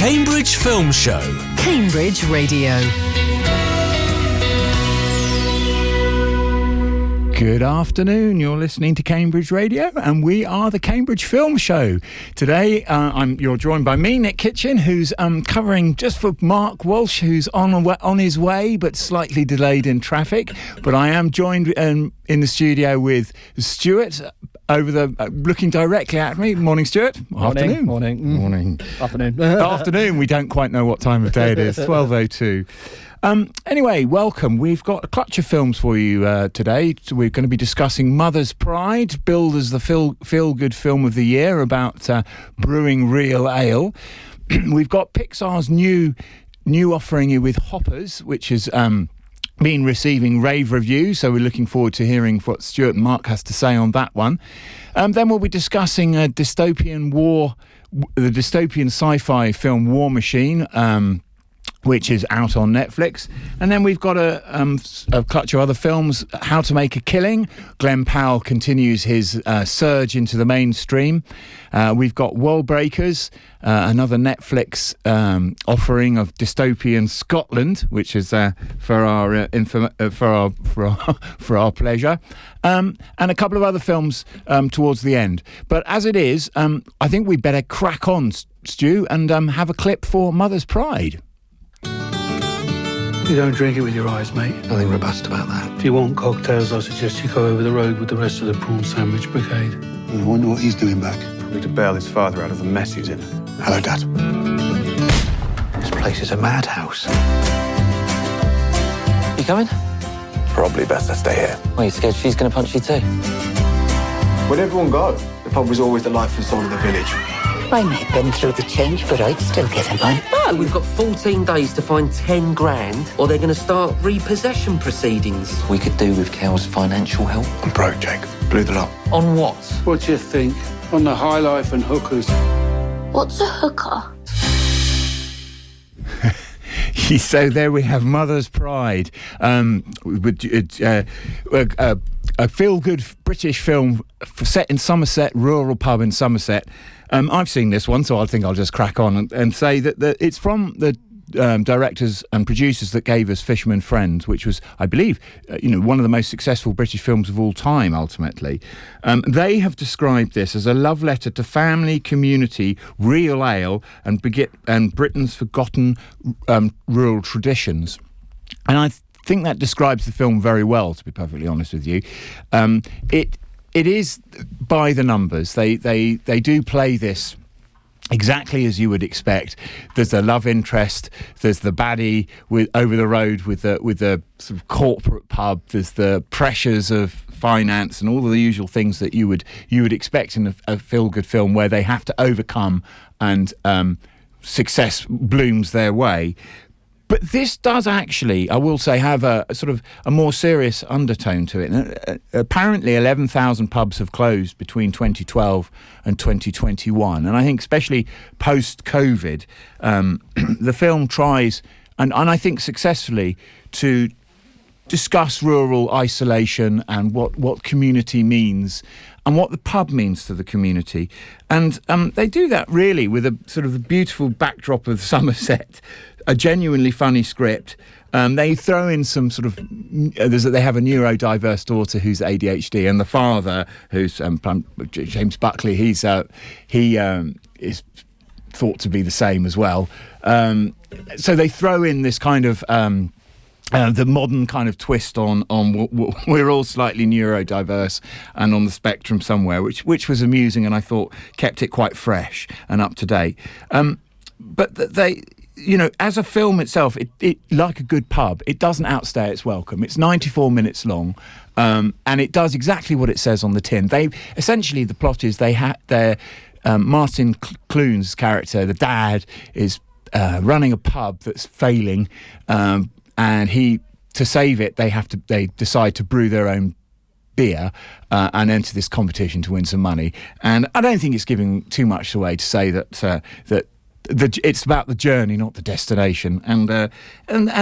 Cambridge Film Show. Cambridge Radio. Good afternoon, you're listening to Cambridge Radio and we are the Cambridge Film Show. Today you're joined by me, Nick Kitchen, who's covering just for Mark Walsh, who's on his way but slightly delayed in traffic. But I am joined in the studio with Stewart looking directly at me. Morning, Stewart. Afternoon. Morning. Afternoon. Afternoon, we don't quite know what time of day it is, 12:02. Anyway, welcome. We've got a clutch of films for you today. We're going to be discussing Mother's Pride, billed as the feel-good film of the year about brewing real ale. We've got Pixar's new offering with Hoppers, which has been receiving rave reviews, so we're looking forward to hearing what Stuart and Mark has to say on that one. Then we'll be discussing the dystopian sci-fi film War Machine, which is out on Netflix. And then we've got a clutch of other films. How to Make a Killing. Glenn Powell continues his surge into the mainstream. We've got World Breakers, another Netflix offering of dystopian Scotland, which is for our pleasure, and a couple of other films towards the end. But as it is, I think we better crack on, Stu, and have a clip for Mother's Pride. You don't drink it with your eyes, mate. Nothing robust about that. If you want cocktails, I suggest you go over the road with the rest of the prawn sandwich brigade. I wonder what he's doing back. Probably to bail his father out of the mess he's in. Hello, Dad. This place is a madhouse. You coming? Probably best I stay here. Well, you scared she's going to punch you too? Where'd everyone go? The pub was always the life and soul of the village. I may have been through the change, but I'd still get him on. No, we've got 14 days to find 10 grand, or they're going to start repossession proceedings. We could do with Cal's financial help. I'm broke, Jake. Blew the lot. On what? What do you think? On the high life and hookers. What's a hooker? So there we have Mother's Pride, a feel-good British film set in Somerset, rural pub in Somerset. I've seen this one, so I think I'll just crack on and say that it's from the directors and producers that gave us Fisherman Friends, which was, I believe, one of the most successful British films of all time, ultimately. They have described this as a love letter to family, community, real ale, and Britain's forgotten rural traditions. And I think that describes the film very well, to be perfectly honest with you. It is by the numbers. They do play this exactly as you would expect. There's the love interest. There's the baddie over the road with the sort of corporate pub. There's the pressures of finance and all the usual things that you would expect in a feel-good film where they have to overcome and success blooms their way. But this does actually, I will say, have a sort of a more serious undertone to it. Apparently 11,000 pubs have closed between 2012 and 2021. And I think especially post-COVID, the film tries, and I think successfully, to discuss rural isolation and what community means and what the pub means to the community. And they do that really with a sort of a beautiful backdrop of Somerset, a genuinely funny script. They throw in some sort of... they have a neurodiverse daughter who's ADHD, and the father, who's James Buckley, he is thought to be the same as well. So they throw in this kind of... the modern kind of twist on we're all slightly neurodiverse and on the spectrum somewhere, which was amusing, and I thought kept it quite fresh and up to date. But they... as a film itself, it like a good pub, it doesn't outstay its welcome. It's 94 minutes long, and it does exactly what it says on the tin. Essentially, the plot is Martin Clune's character, the dad, is running a pub that's failing, and to save it, they decide to brew their own beer and enter this competition to win some money. And I don't think it's giving too much away to say that it's about the journey, not the destination, and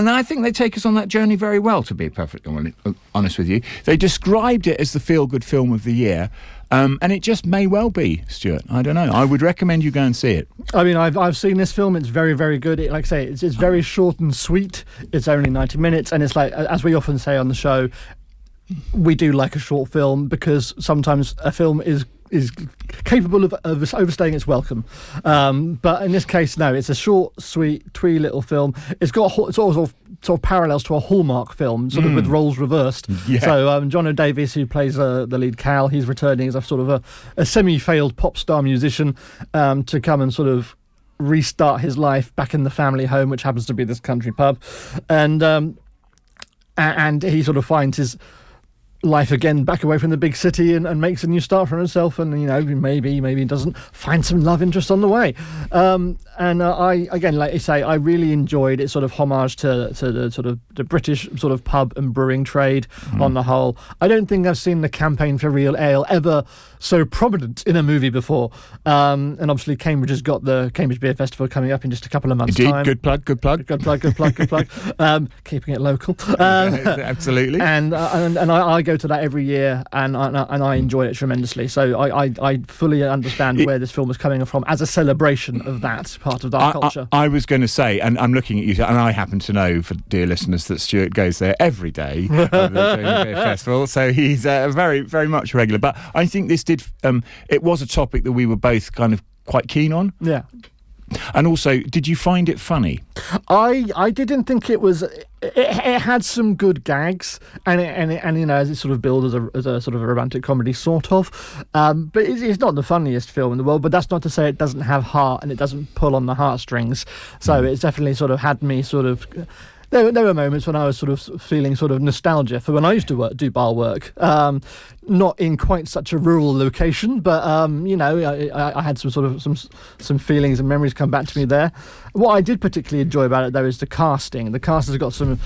I think they take us on that journey very well. To be perfectly honest with you, they described it as the feel-good film of the year, And it just may well be, Stuart. I don't know. I would recommend you go and see it. I mean, I've seen this film. It's very, very good. Like I say, it's very short and sweet. It's only 90 minutes, and it's like, as we often say on the show, we do like a short film because sometimes a film is capable of overstaying its welcome. But in this case, no, it's a short, sweet, twee little film. It's got sort of parallels to a Hallmark film, sort of with roles reversed. Yeah. So John O'Davies, who plays the lead Cal, he's returning as a sort of a semi-failed pop star musician to come and sort of restart his life back in the family home, which happens to be this country pub. And he sort of finds his life again back away from the big city and makes a new start for himself, and maybe he doesn't find some love interest on the way. I again, like you say, I really enjoyed it. Sort of homage to the sort of the British sort of pub and brewing trade on the whole. I don't think I've seen the campaign for real ale ever so prominent in a movie before. And obviously Cambridge has got the Cambridge Beer Festival coming up in just a couple of months' time. Good plug. Keeping it local. Absolutely. And I go to that every year, and I enjoy it tremendously. So I fully understand where this film is coming from as a celebration of that part of our culture. I was going to say, and I'm looking at you, and I happen to know, for dear listeners, that Stuart goes there every day at the Beer Festival, so he's very, very much regular. But I think this did. It was a topic that we were both kind of quite keen on. Yeah. And also, did you find it funny? I didn't think it was. It had some good gags, and as it sort of billed as a sort of a romantic comedy, sort of. But it's not the funniest film in the world. But that's not to say it doesn't have heart and it doesn't pull on the heartstrings. So it's definitely sort of had me sort of. There were moments when I was sort of feeling sort of nostalgia for when I used to do bar work. Not in quite such a rural location, but I had some feelings and memories come back to me there. What I did particularly enjoy about it, though, is the casting. The cast has got some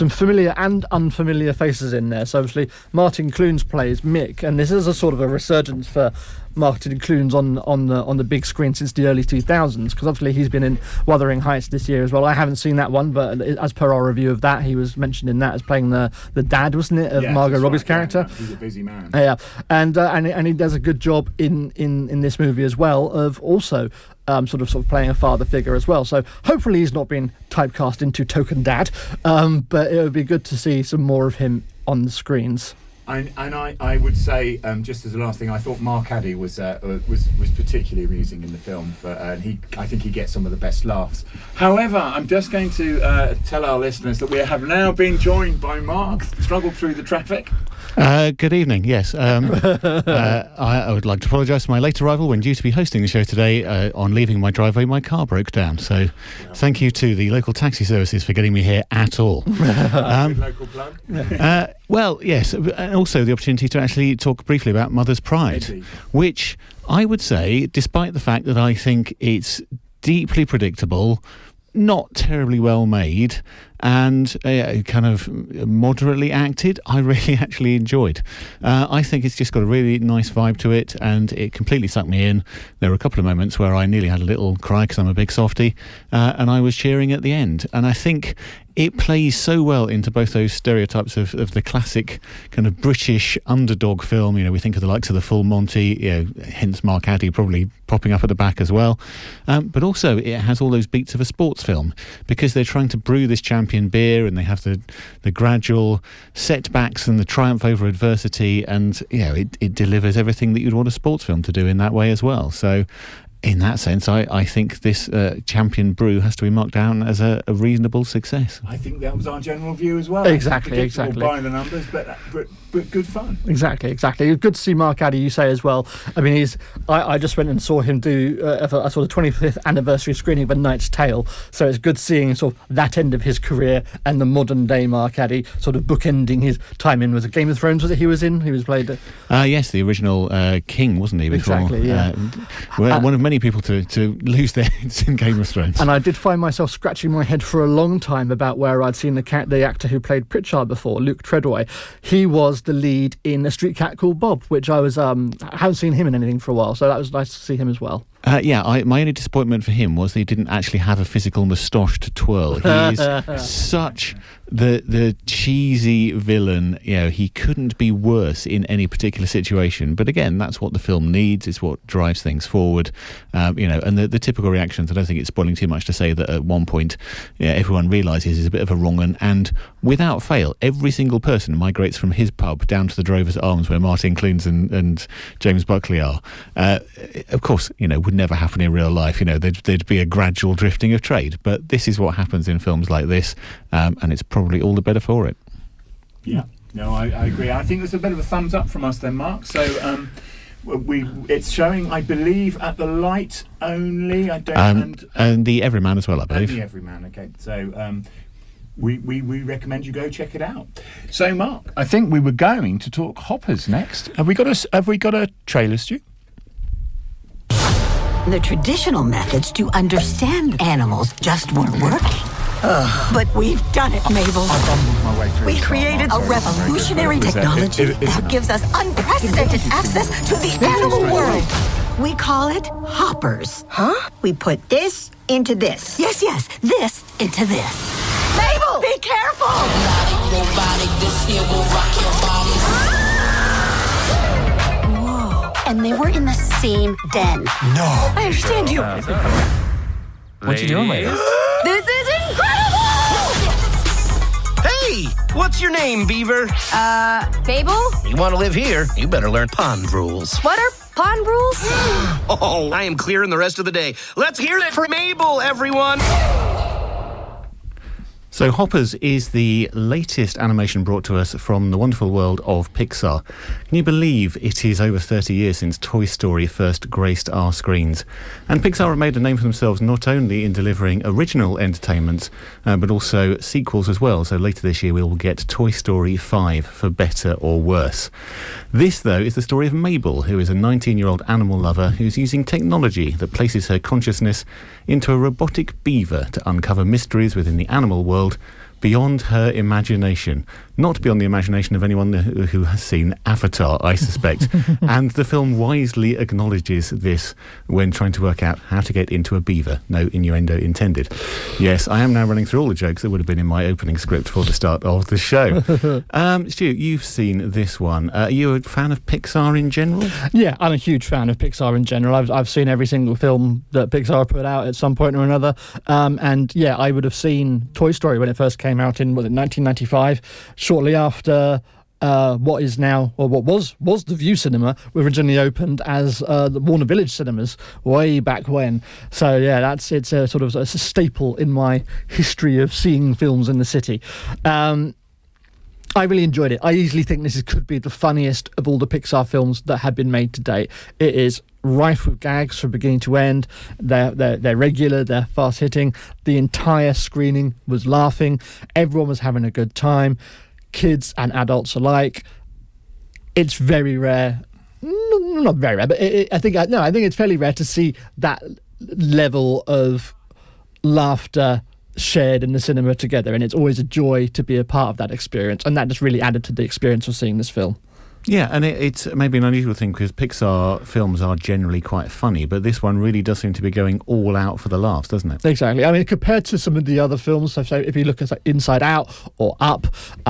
familiar and unfamiliar faces in there. So obviously Martin Clunes plays Mick, and this is a sort of a resurgence for Martin Clunes on the big screen since the early 2000s, because obviously he's been in Wuthering Heights this year as well. I haven't seen that one, but as per our review of that, he was mentioned in that as playing the dad, wasn't it, of Margot Robbie's character. Yeah, he's a busy man. Yeah, and he does a good job in this movie as well of also sort of playing a father figure as well. So hopefully he's not been typecast into token dad, but it would be good to see some more of him on the screens. And I would say, just as the last thing, I thought Mark Addy was particularly amusing in the film, and I think he gets some of the best laughs. However, I'm just going to tell our listeners that we have now been joined by Mark, struggled through the traffic. Good evening, yes. I would like to apologise for my late arrival when due to be hosting the show today. On leaving my driveway, my car broke down. So thank you to the local taxi services for getting me here at all. Good local plug. Well, yes, and also the opportunity to actually talk briefly about Mother's Pride, Indeed. Which I would say, despite the fact that I think it's deeply predictable, not terribly well made, and kind of moderately acted, I really actually enjoyed. I think it's just got a really nice vibe to it, and it completely sucked me in. There were a couple of moments where I nearly had a little cry because I'm a big softie, and I was cheering at the end. And I think it plays so well into both those stereotypes of the classic kind of British underdog film. We think of the likes of the Full Monty, hence Mark Addy probably popping up at the back as well. But also it has all those beats of a sports film, because they're trying to brew this champion beer, and they have the gradual setbacks and the triumph over adversity, and it delivers everything that you'd want a sports film to do in that way as well. So in that sense, I think this champion brew has to be marked down as a reasonable success. I think that was our general view as well. Exactly. By the numbers, but good fun. Exactly. Good to see Mark Addy, you say as well. I mean, I just went and saw him do a sort of 25th anniversary screening of A Knight's Tale. So it's good seeing sort of that end of his career and the modern day Mark Addy sort of bookending his time in. Was it Game of Thrones? Was it he was in? He was played. Yes, the original king, wasn't he? Before, exactly. Yeah. One of many people to lose their heads in Game of Thrones. And I did find myself scratching my head for a long time about where I'd seen the actor who played Pritchard before, Luke Treadway. He was the lead in A Street Cat Called Bob, which I haven't seen him in anything for a while, so that was nice to see him as well. My only disappointment for him was that he didn't actually have a physical moustache to twirl. He is such the cheesy villain. He couldn't be worse in any particular situation. But again, that's what the film needs. It's what drives things forward. And the typical reactions. I don't think it's spoiling too much to say that at one point, everyone realises he's a bit of a wrong 'un, and without fail, every single person migrates from his pub down to the Drovers Arms, where Martin Clunes and James Buckley are. Of course, would never happen in real life. There'd be a gradual drifting of trade, but this is what happens in films like this, and it's probably all the better for it. Yeah, no, I agree. I think there's a bit of a thumbs up from us then, Mark. So it's showing, I believe, at the Light only. And the Everyman as well, I believe. And the Everyman, okay. So we recommend you go check it out. So, Mark, I think we were going to talk hoppers next. Have we got a trailer, Stu? The traditional methods to understand animals just weren't working. But we've done it, Mabel. I bumbled my way through. We created a revolutionary technology that gives us unprecedented access to the animal world. We call it hoppers. Huh? We put this into this. Yes, this into this. Mabel, be careful! Whoa. And they were in the same den. No. I understand you. What you doing, lady? This is incredible! Hey, what's your name, Beaver? Mabel? You want to live here, you better learn pond rules. What are pond rules? Oh, I am clearing the rest of the day. Let's hear it for Mabel, everyone! So Hoppers is the latest animation brought to us from the wonderful world of Pixar. Can you believe it is over 30 years since Toy Story first graced our screens? And Pixar have made a name for themselves not only in delivering original entertainment, but also sequels as well. So later this year we will get Toy Story 5 for better or worse. This, though, is the story of Mabel, who is a 19-year-old animal lover who's using technology that places her consciousness into a robotic beaver to uncover mysteries within the animal world beyond her imagination. Not beyond the imagination of anyone who has seen Avatar, I suspect. And the film wisely acknowledges this when trying to work out how to get into a beaver. No innuendo intended. Yes, I am now running through all the jokes that would have been in my opening script for the start of the show. Stu, you've seen this one. Are you a fan of Pixar in general? Yeah, I'm a huge fan of Pixar in general. I've seen every single film that Pixar put out at some point or another. And yeah, I would have seen Toy Story when it first came out in 1995, shortly after what is now, or what was the View Cinema, originally opened as the Warner Village Cinemas way back when. So yeah, it's a sort of a staple in my history of seeing films in the city. I really enjoyed it. I easily think this could be the funniest of all the Pixar films that have been made to date. It is rife with gags from beginning to end. They're regular, they're fast-hitting. The entire screening was laughing. Everyone was having a good time, kids and adults alike. It's very rare. Not very rare, but I think it's fairly rare to see that level of laughter shared in the cinema together, and it's always a joy to be a part of that experience, and that just really added to the experience of seeing this film. Yeah, and it's maybe an unusual thing because Pixar films are generally quite funny, but this one really does seem to be going all out for the laughs, doesn't it? Exactly. I mean, compared to some of the other films, so if you look at like Inside Out or Up,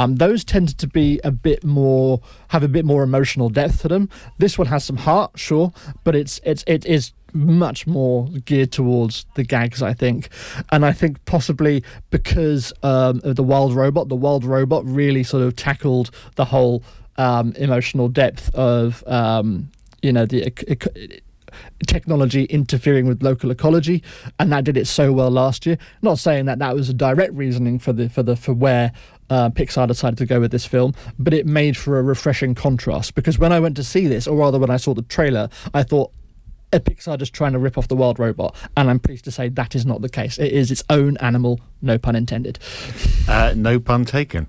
those tended to be have a bit more emotional depth to them. This one has some heart, sure, but it is much more geared towards the gags, I think. And I think possibly because of the Wild Robot really sort of tackled the whole emotional depth of the technology interfering with local ecology, and that did it so well last year. Not saying that was a direct reasoning for where Pixar decided to go with this film, but it made for a refreshing contrast, because when I went to see this, or rather when I saw the trailer, I thought, a Pixar just trying to rip off the Wild Robot, and I'm pleased to say that is not the case. It is its own animal, no pun intended. No pun taken.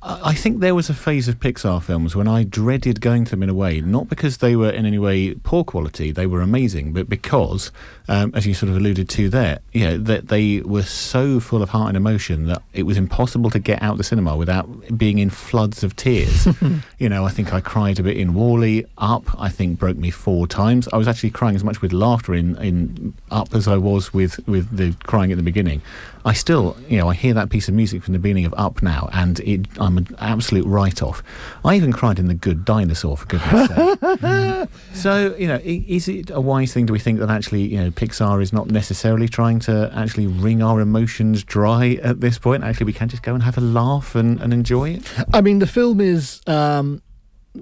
I think there was a phase of Pixar films when I dreaded going to them in a way, not because they were in any way poor quality, they were amazing, but because, as you sort of alluded to there, that they were so full of heart and emotion that it was impossible to get out the cinema without being in floods of tears. I think I cried a bit in WALL-E. Up, I think, broke me 4 times. I was actually crying crying as much with laughter in Up as I was with the crying at the beginning. I still, I hear that piece of music from the beginning of Up now, and I'm an absolute write-off. I even cried in The Good Dinosaur, for goodness sake. So, is it a wise thing, do we think, that actually, Pixar is not necessarily trying to actually wring our emotions dry at this point? Actually, we can just go and have a laugh and enjoy it? I mean, the film is...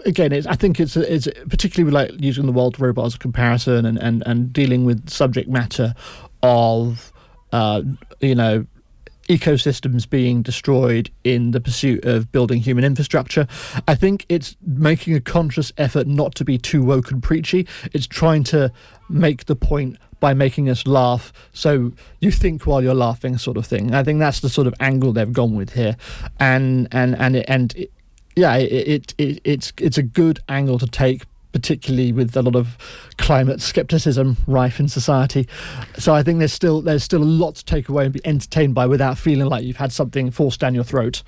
Again, I think it's particularly like using the world robot as a comparison and dealing with subject matter of ecosystems being destroyed in the pursuit of building human infrastructure. I think it's making a conscious effort not to be too woke and preachy. It's trying to make the point by making us laugh, so you think while you're laughing, sort of thing. I think that's the sort of angle they've gone with here, it's a good angle to take, particularly with a lot of climate skepticism rife in society. So I think there's still a lot to take away and be entertained by without feeling like you've had something forced down your throat.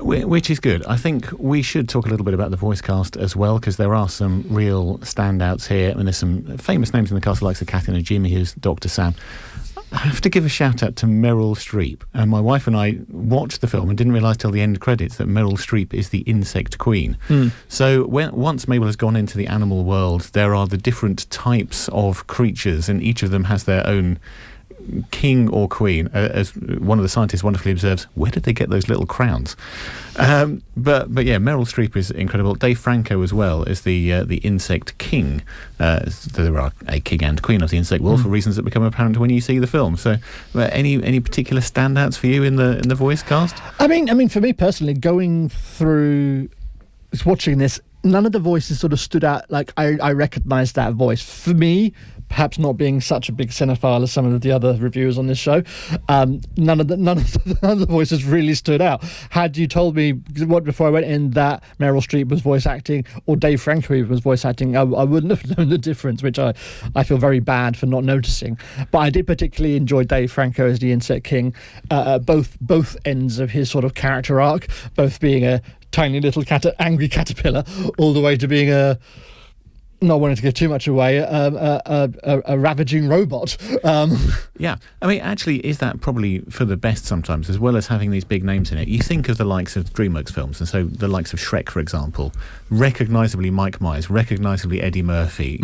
Which is good. I think we should talk a little bit about the voice cast as well, because there are some real standouts here. I mean, there's some famous names in the cast, like Kathy and Jimmy, who's Dr. Sam. I have to give a shout out to Meryl Streep. And my wife and I watched the film and didn't realise till the end credits that Meryl Streep is the insect queen. So once Mabel has gone into the animal world, there are the different types of creatures, and each of them has their own king or queen. As one of the scientists wonderfully observes, where did they get those little crowns? But yeah, Meryl Streep is incredible. Dave Franco as well as the insect king. There are a king and queen of the insect world for reasons that become apparent when you see the film. So, any particular standouts for you in the voice cast? I mean, for me personally, going through watching this, none of the voices sort of stood out. Like I recognised that voice. For me, perhaps not being such a big cinephile as some of the other reviewers on this show, none of the voices really stood out. Had you told me before I went in that Meryl Streep was voice acting or Dave Franco was voice acting, I wouldn't have known the difference, which I feel very bad for not noticing. But I did particularly enjoy Dave Franco as the Insect King, both ends of his sort of character arc, both being a tiny little angry caterpillar, all the way to being not wanting to give too much away, a ravaging robot. Yeah, I mean, actually, is that probably for the best sometimes, as well as having these big names in it? You think of the likes of DreamWorks films, and so the likes of Shrek, for example, recognisably Mike Myers, recognisably Eddie Murphy.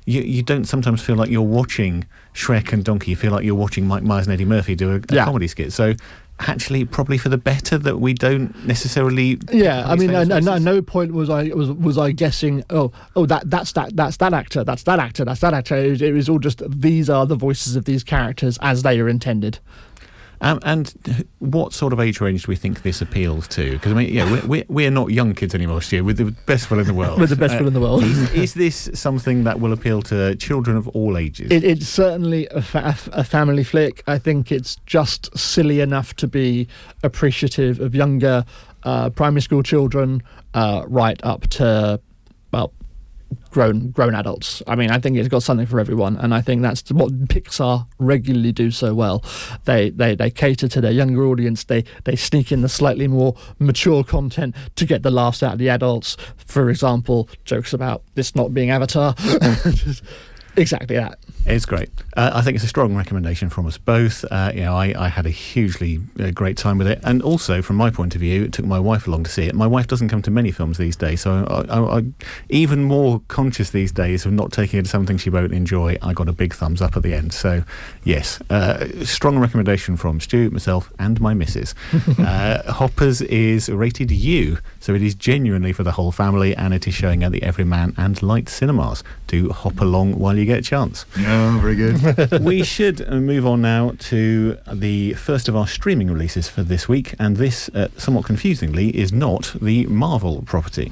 You don't sometimes feel like you're watching Shrek and Donkey. You feel like you're watching Mike Myers and Eddie Murphy do a comedy skit. So actually, probably for the better that we don't necessarily. Yeah, I mean, at no point was I guessing. That's that actor. It was all just, these are the voices of these characters as they are intended. And what sort of age range do we think this appeals to? Because I mean, we're not young kids anymore, Stu. We're the best film in the world. We're the best film in the world. Is this something that will appeal to children of all ages? It's certainly a family flick. I think it's just silly enough to be appreciative of younger primary school children, right up to, well, grown adults. I mean, I think it's got something for everyone, and I think that's what Pixar regularly do so well. They cater to their younger audience. They sneak in the slightly more mature content to get the laughs out of the adults. For example, jokes about this not being Avatar. Exactly that. It's great. I think it's a strong recommendation from us both. I had a hugely great time with it, and also from my point of view, it took my wife along to see it. My wife doesn't come to many films these days, so I'm even more conscious these days of not taking her to something she won't enjoy. I got a big thumbs up at the end. So yes, strong recommendation from Stu, myself, and my missus. Hoppers is rated U, so it is genuinely for the whole family, and it is showing at the Everyman and Light cinemas. Do hop along while you get a chance. Oh, very good. We should move on now to the first of our streaming releases for this week, and this, somewhat confusingly, is not the Marvel property.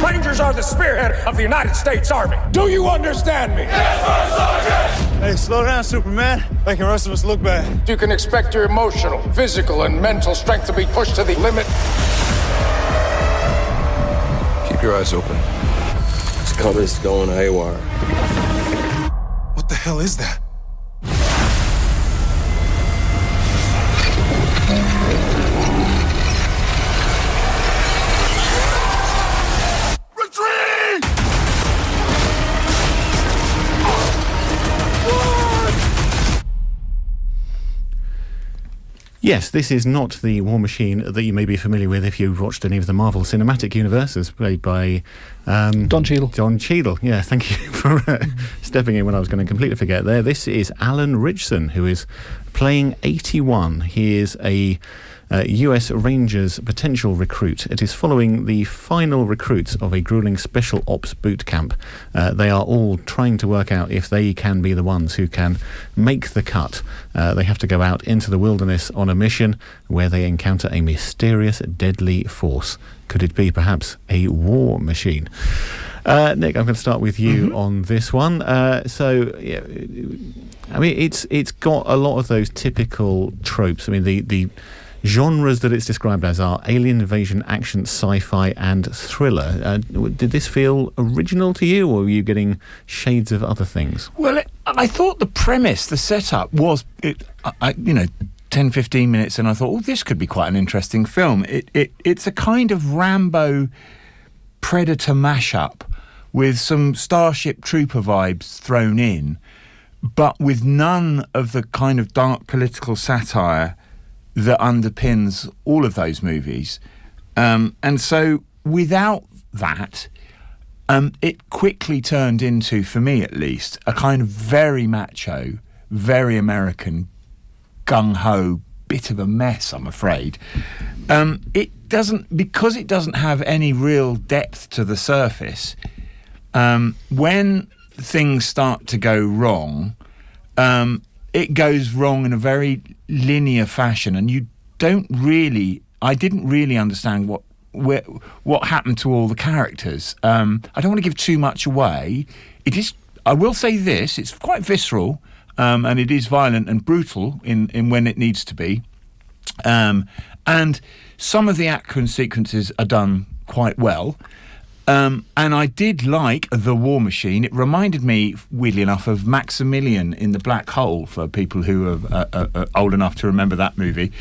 Rangers are the spearhead of the United States Army. Do you understand me? Yes, sir, Sergeant! Hey, slow down, Superman. Making the rest of us look bad. You can expect your emotional, physical, and mental strength to be pushed to the limit. Keep your eyes open. This company's going haywire. What the hell is that? Retreat! Yes, this is not the War Machine that you may be familiar with if you've watched any of the Marvel Cinematic Universe, played by Don Cheadle. Don Cheadle, yeah, thank you for stepping in when I was going to completely forget there. This is Alan Richardson, who is playing 81. He is a US Rangers potential recruit. It is following the final recruits of a grueling special ops boot camp. They are all trying to work out if they can be the ones who can make the cut. They have to go out into the wilderness on a mission where they encounter a mysterious, deadly force. Could it be perhaps a war machine? Nick, I'm going to start with you on this one. Yeah, I mean, it's got a lot of those typical tropes. I mean, the genres that it's described as are alien invasion, action, sci-fi and thriller. Did this feel original to you, or were you getting shades of other things? Well, I thought the premise, the setup was, 10, 15 minutes, and I thought, this could be quite an interesting film. It's a kind of Rambo Predator mashup with some Starship Trooper vibes thrown in, but with none of the kind of dark political satire that underpins all of those movies. And so without that, it quickly turned into, for me at least, a kind of very macho, very American, gung-ho, bit of a mess, I'm afraid. Because it doesn't have any real depth to the surface, when things start to go wrong, it goes wrong in a very linear fashion, and I didn't really understand what happened to all the characters. I don't want to give too much away. I will say this, it's quite visceral, and it is violent and brutal in when it needs to be. And some of the action sequences are done quite well. And I did like The War Machine. It reminded me, weirdly enough, of Maximilian in The Black Hole, for people who are old enough to remember that movie,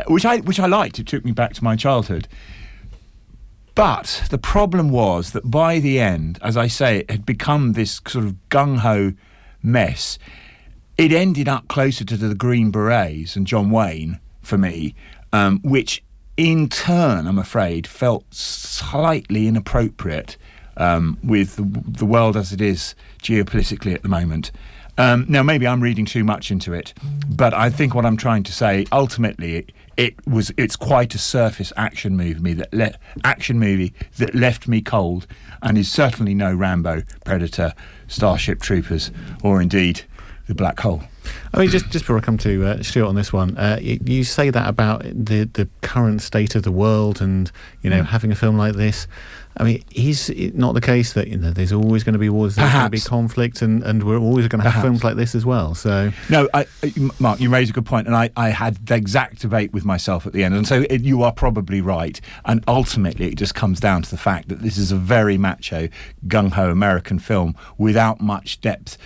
which I liked. It took me back to my childhood. But the problem was that by the end, as I say, it had become this sort of gung-ho mess. It ended up closer to the Green Berets and John Wayne, for me, which in turn, I'm afraid, felt slightly inappropriate with the world as it is geopolitically at the moment. Now, maybe I'm reading too much into it, but I think what I'm trying to say, ultimately, it's quite a surface action movie that left me cold, and is certainly no Rambo, Predator, Starship Troopers, or indeed The Black Hole. I mean, just before I come to Stewart on this one, you say that about the current state of the world, and having a film like this. I mean, is it not the case that there's always going to be wars, there's going to be conflict, and we're always going to have films like this as well? So no, Mark, you raise a good point, and I had the exact debate with myself at the end, and so you are probably right. And ultimately, it just comes down to the fact that this is a very macho, gung-ho American film without much depth.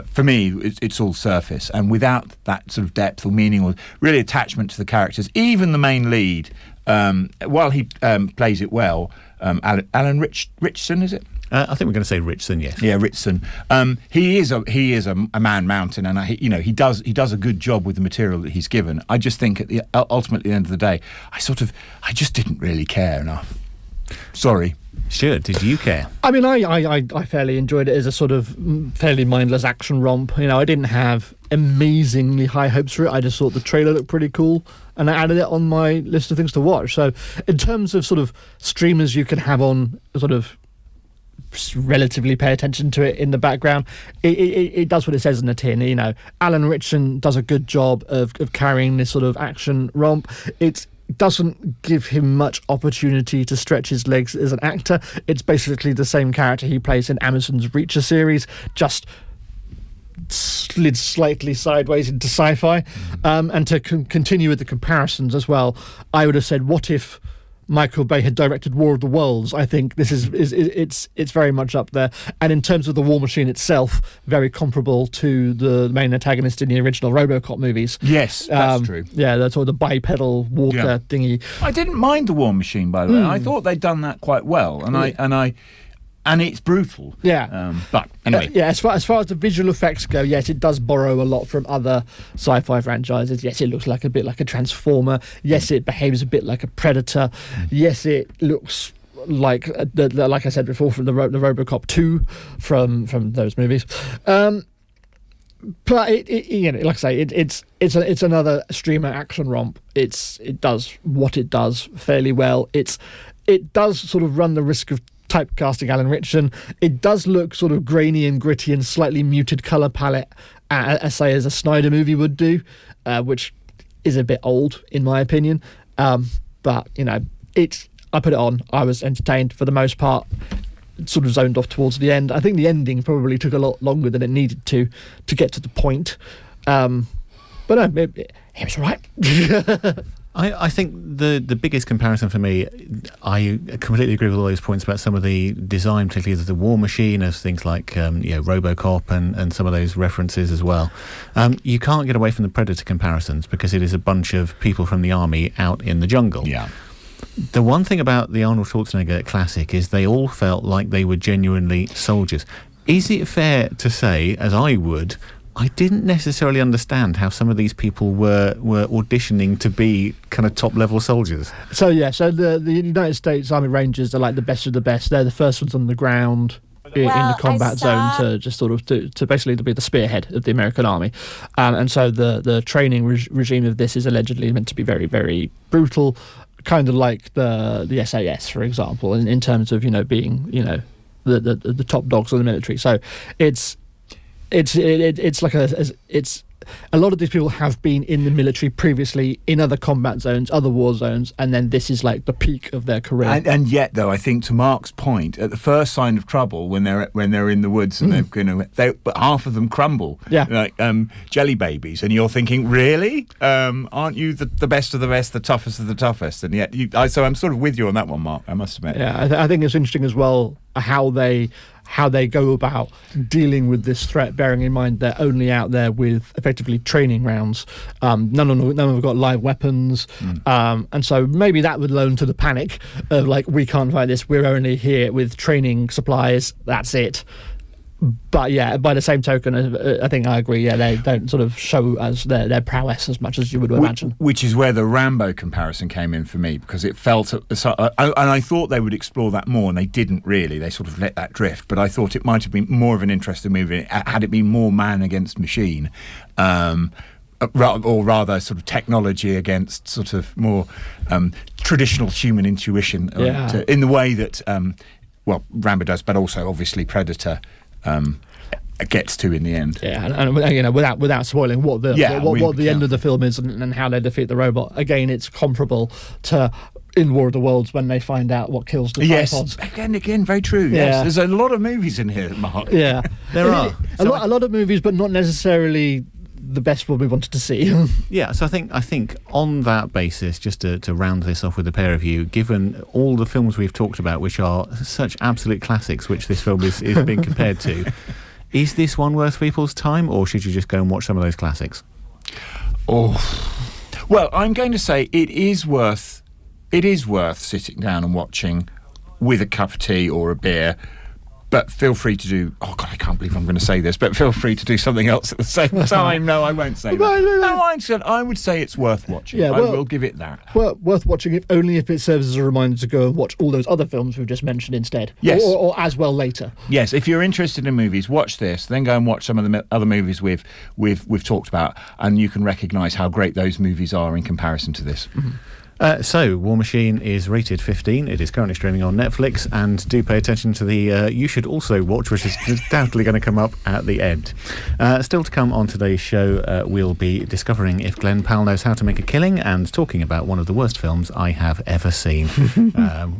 For me, it's all surface, and without that sort of depth or meaning or really attachment to the characters, even the main lead, while he plays it well, Alan Richardson, is it? I think we're going to say Richardson, yes. Yeah, Richardson. He is a man mountain, and he does a good job with the material that he's given. I just think ultimately at the end of the day, I just didn't really care enough. Sorry. Sure, did you care? I mean, I fairly enjoyed it as a sort of fairly mindless action romp. I didn't have amazingly high hopes for it. I just thought the trailer looked pretty cool, and I added it on my list of things to watch. So in terms of sort of streamers you can have on, sort of relatively pay attention to it in the background, it does what it says in the tin. Alan Richardson does a good job of carrying this sort of action romp. It doesn't give him much opportunity to stretch his legs as an actor. It's basically the same character he plays in Amazon's Reacher series, just slid slightly sideways into sci-fi. And to continue with the comparisons as well, I would have said, what if Michael Bay had directed War of the Worlds? I think this is it's very much up there. And in terms of the War Machine itself, very comparable to the main antagonist in the original RoboCop movies. Yes, that's true. Yeah, that's sort of the bipedal walker thingy. I didn't mind the War Machine, by the way. I thought they'd done that quite well, and it's brutal. Yeah, but Anyway. As far as the visual effects go, yes, it does borrow a lot from other sci-fi franchises. Yes, it looks a bit like a Transformer. Yes, it behaves a bit like a Predator. Yes, it looks like I said before, from the RoboCop 2 from those movies. But like I say, it's another streamer action romp. It does what it does fairly well. It does sort of run the risk of typecasting Alan Ritchson. It does look sort of grainy and gritty and slightly muted colour palette, as a Snyder movie would do, which is a bit old in my opinion. But I put it on. I was entertained for the most part. Sort of zoned off towards the end. I think the ending probably took a lot longer than it needed to get to the point. But no, it was all right. I think the biggest comparison for me, I completely agree with all those points about some of the design, particularly the War Machine, of things like RoboCop and some of those references as well. You can't get away from the Predator comparisons because it is a bunch of people from the army out in the jungle. Yeah. The one thing about the Arnold Schwarzenegger classic is they all felt like they were genuinely soldiers. Is it fair to say, as I would, I didn't necessarily understand how some of these people were auditioning to be kind of top-level soldiers? So the United States Army Rangers are like the best of the best. They're the first ones on the ground in the combat zone to just sort of to basically to be the spearhead of the American army, and so the training regime of this is allegedly meant to be very, very brutal. Kind of like the SAS, for example, in terms of being the top dogs of the military. So it's like a lot of these people have been in the military previously in other combat zones, other war zones, and then this is like the peak of their career. And yet, though, I think to Mark's point, at the first sign of trouble, when they're in the woods and but half of them crumble, like jelly babies, and you're thinking, really, aren't you the best of the best, the toughest of the toughest? And yet, so I'm sort of with you on that one, Mark. I must admit. Yeah, I think it's interesting as well how they go about dealing with this threat, bearing in mind they're only out there with effectively training rounds. None of them have got live weapons, and so maybe that would loan to the panic of like, we can't fight this, we're only here with training supplies, that's it. But yeah, by the same token, I think I agree. Yeah, they don't sort of show as their prowess as much as you would imagine. Which is where the Rambo comparison came in for me, because it felt, and I thought they would explore that more, and they didn't really. They sort of let that drift. But I thought it might have been more of an interesting movie had it been more man against machine, or rather, sort of technology against sort of more traditional human intuition, in the way that Rambo does, but also obviously Predator gets to in the end. Yeah, and without spoiling what the end of the film is and how they defeat the robot. Again, it's comparable to in War of the Worlds when they find out what kills the tripods. Again, very true. Yeah. Yes, there's a lot of movies in here, Mark. Yeah, there are a lot of movies, but not necessarily the best one we wanted to see. Yeah, so I think on that basis, just to round this off with the pair of you, given all the films we've talked about, which are such absolute classics, which this film is being compared to, is this one worth people's time, or should you just go and watch some of those classics? Oh, well, I'm going to say it is worth sitting down and watching with a cup of tea or a beer. But feel free to do... Oh, God, I can't believe I'm going to say this, but feel free to do something else at the same time. No, I won't say that. No, I would say it's worth watching. Yeah, I will give it that. Well, worth watching, if only if it serves as a reminder to go and watch all those other films we've just mentioned instead. Yes. Or as well later. Yes, if you're interested in movies, watch this, then go and watch some of the other movies we've talked about, and you can recognise how great those movies are in comparison to this. Mm-hmm. So, War Machine is rated 15. It is currently streaming on Netflix, and do pay attention to the you should also watch, which is undoubtedly going to come up at the end. Still to come on today's show, we'll be discovering if Glenn Powell knows how to make a killing, and talking about one of the worst films I have ever seen,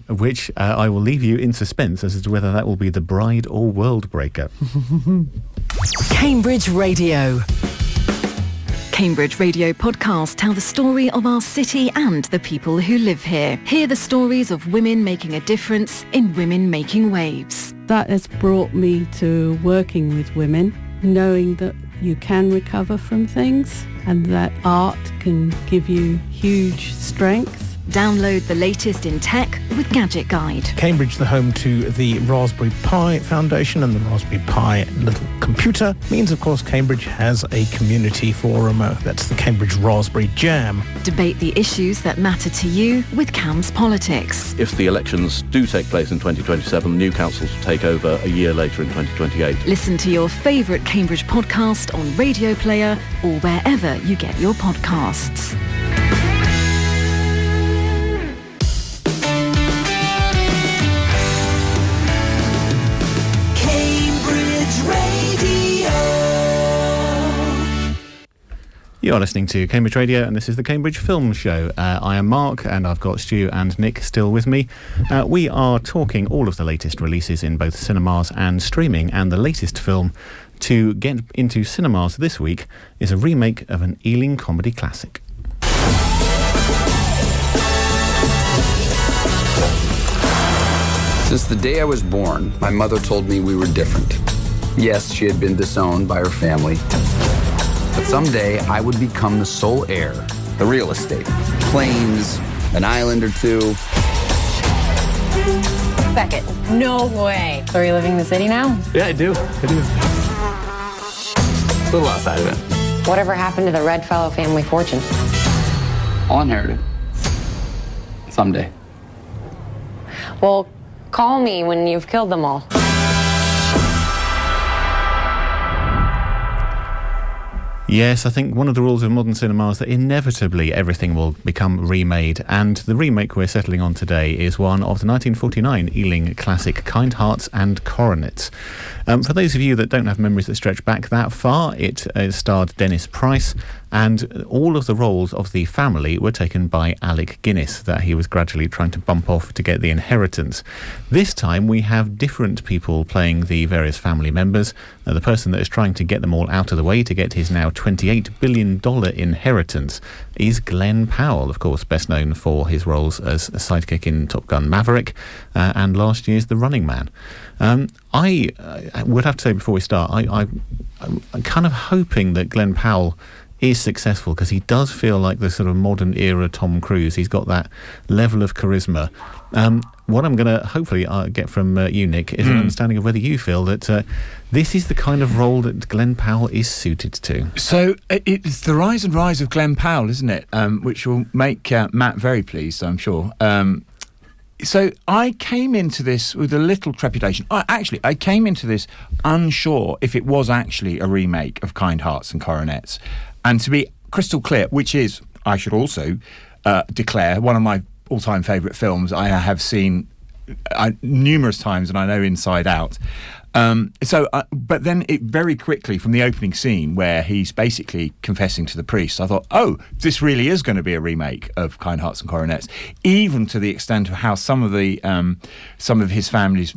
which I will leave you in suspense as to whether that will be The Bride or World Breaker. Cambridge Radio. Cambridge Radio podcasts tell the story of our city and the people who live here. Hear the stories of women making a difference in women making waves. That has brought me to working with women, knowing that you can recover from things and that art can give you huge strength. Download the latest in tech with Gadget Guide. Cambridge, the home to the Raspberry Pi Foundation and the Raspberry Pi Little Computer, means, of course, Cambridge has a community forum. That's the Cambridge Raspberry Jam. Debate the issues that matter to you with CAMS Politics. If the elections do take place in 2027, new councils will take over a year later in 2028. Listen to your favourite Cambridge podcast on Radio Player or wherever you get your podcasts. You're listening to Cambridge Radio, and this is the Cambridge Film Show. I am Mark, and I've got Stu and Nick still with me. We are talking all of the latest releases in both cinemas and streaming, and the latest film to get into cinemas this week is a remake of an Ealing comedy classic. Since the day I was born, my mother told me we were different. Yes, she had been disowned by her family. But someday, I would become the sole heir. The real estate. Planes, an island or two. Beckett, no way. So are you living in the city now? Yeah, I do. A little outside of it. Whatever happened to the Redfellow family fortune? I'll inherit it. Someday. Well, call me when you've killed them all. Yes, I think one of the rules of modern cinema is that inevitably everything will become remade, and the remake we're settling on today is one of the 1949 Ealing classic Kind Hearts and Coronets. For those of you that don't have memories that stretch back that far, it starred Dennis Price, and all of the roles of the family were taken by Alec Guinness, that he was gradually trying to bump off to get the inheritance. This time we have different people playing the various family members. The person that is trying to get them all out of the way to get his now $28 billion inheritance is Glenn Powell, of course, best known for his roles as a sidekick in Top Gun Maverick and last year's The Running Man. I would have to say before we start, I'm kind of hoping that Glenn Powell is successful, because he does feel like the sort of modern era Tom Cruise. He's got that level of charisma. What I'm going to hopefully get from you, Nick, is an understanding of whether you feel that this is the kind of role that Glenn Powell is suited to. So it's the rise and rise of Glenn Powell, isn't it? Which will make Matt very pleased, I'm sure. So I came into this with a little trepidation. I came into this unsure if it was actually a remake of Kind Hearts and Coronets. And to be crystal clear, which is, I should also declare, one of my all-time favourite films. I have seen numerous times, and I know inside out. But then it very quickly, from the opening scene where he's basically confessing to the priest, I thought, oh, this really is going to be a remake of Kind Hearts and Coronets, even to the extent of how some of his family's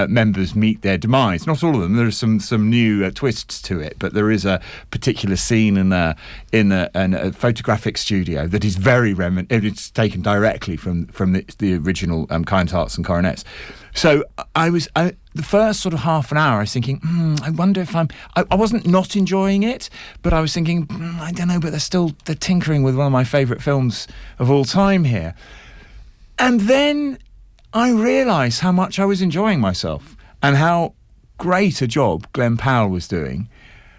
members meet their demise. Not all of them. There are some new twists to it, but there is a particular scene in a photographic studio that is very it's taken directly from the original Kind Hearts and Coronets. So the first sort of half an hour, I was thinking, I wonder if I wasn't not enjoying it, but I was thinking, I don't know, but they're tinkering with one of my favourite films of all time here. And then I realised how much I was enjoying myself and how great a job Glenn Powell was doing.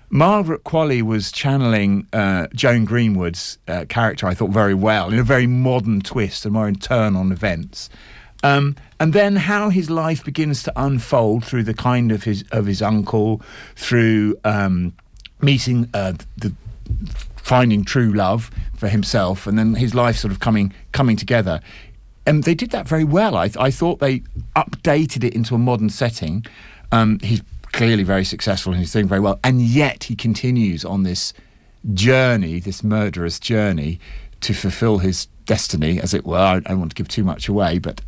Margaret Qualley was channeling Joan Greenwood's character, I thought, very well, in a very modern twist, a more turn on events. And then how his life begins to unfold through the kind of his uncle, through meeting finding true love for himself, and then his life sort of coming together. And they did that very well. I thought they updated it into a modern setting. He's clearly very successful and he's doing very well. And yet he continues on this journey, this murderous journey, to fulfill his destiny, as it were. I don't want to give too much away, but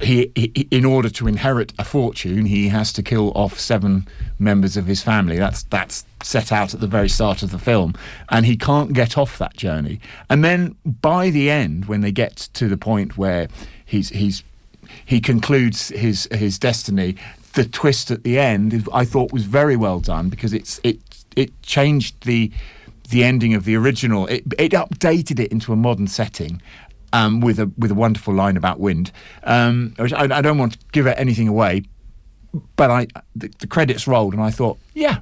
he in order to inherit a fortune, he has to kill off 7 members of his family. That's set out at the very start of the film, and he can't get off that journey. And then by the end, when they get to the point where he concludes his destiny, the twist at the end I thought was very well done, because it changed the the ending of the original. It updated it into a modern setting. With a wonderful line about wind, which I don't want to give anything away, but the credits rolled and I thought, yeah,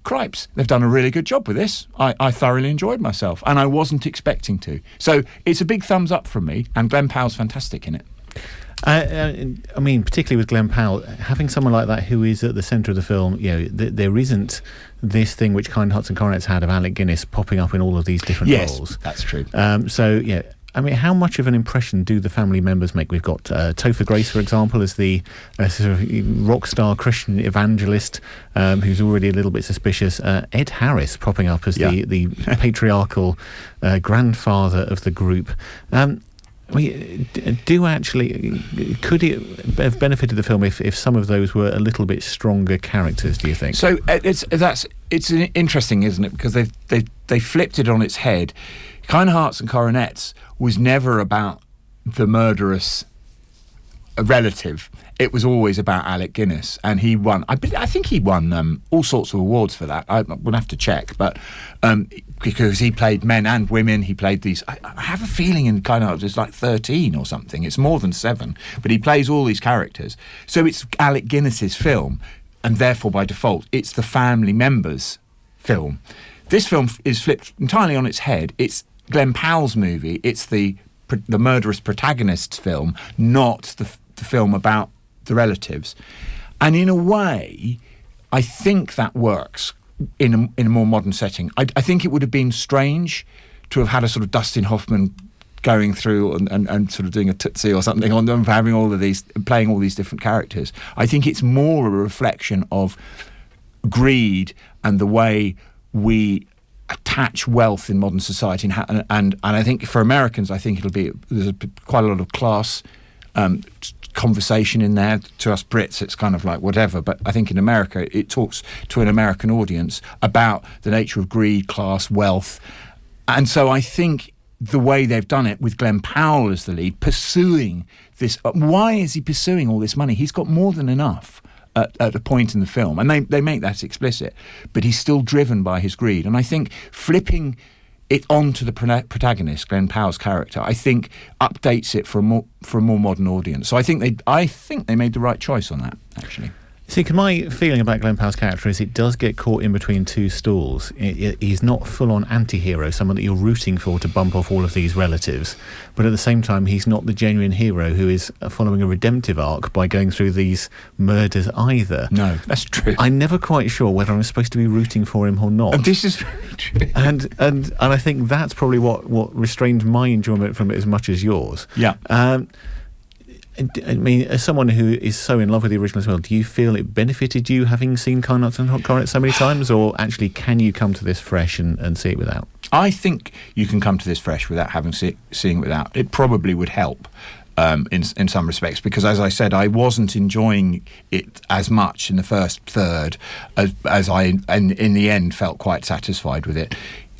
cripes, they've done a really good job with this. I thoroughly enjoyed myself, and I wasn't expecting to. So it's a big thumbs up from me, and Glenn Powell's fantastic in it. I mean, particularly with Glenn Powell, having someone like that who is at the centre of the film, there isn't this thing which Kind Hearts and Coronets had of Alec Guinness popping up in all of these different roles. Yes, that's true. I mean, how much of an impression do the family members make? We've got Topher Grace, for example, as the sort of rock star Christian evangelist, who's already a little bit suspicious. Ed Harris popping up as the patriarchal grandfather of the group. Could it have benefited the film if some of those were a little bit stronger characters, do you think? So it's interesting, isn't it? Because they flipped it on its head. Kind Hearts and Coronets was never about the murderous relative. It was always about Alec Guinness, and he won. I think he won all sorts of awards for that. I would have to check, but because he played men and women, he played these. I have a feeling in Kind Hearts it's like 13 or something. It's more than 7, but he plays all these characters. So it's Alec Guinness's film, and therefore by default, it's the family members' film. This film is flipped entirely on its head. It's Glenn Powell's movie. It's the murderous protagonist's film, not the film about the relatives. And in a way, I think that works in a more modern setting. I think it would have been strange to have had a sort of Dustin Hoffman going through and sort of doing a Tootsie or something on them, having all of these, playing all these different characters. I think it's more a reflection of greed and the way we attach wealth in modern society, and I think for Americans, I think there's quite a lot of class conversation in there. To us Brits, it's kind of like whatever, but I think in America, it talks to an American audience about the nature of greed, class, wealth, and so I think the way they've done it with Glenn Powell as the lead, pursuing this. Why is he pursuing all this money? He's got more than enough at a point in the film, and they make that explicit, but he's still driven by his greed. And I think flipping it onto the protagonist, Glenn Powell's character, I think updates it for a more modern audience. So I think they made the right choice on that, actually. See, my feeling about Glenn Powell's character is it does get caught in between two stools. He's not full-on anti-hero, someone that you're rooting for to bump off all of these relatives, but at the same time, he's not the genuine hero who is following a redemptive arc by going through these murders either. No, that's true. I'm never quite sure whether I'm supposed to be rooting for him or not. This is very true. And I think that's probably what restrained my enjoyment from it as much as yours. Yeah. I mean, as someone who is so in love with the original as well, do you feel it benefited you having seen Kind Hearts and Coronets so many times, or actually can you come to this fresh and see it without? I think you can come to this fresh without having seeing it without. It probably would help in some respects, because as I said, I wasn't enjoying it as much in the first third as I in the end felt quite satisfied with it.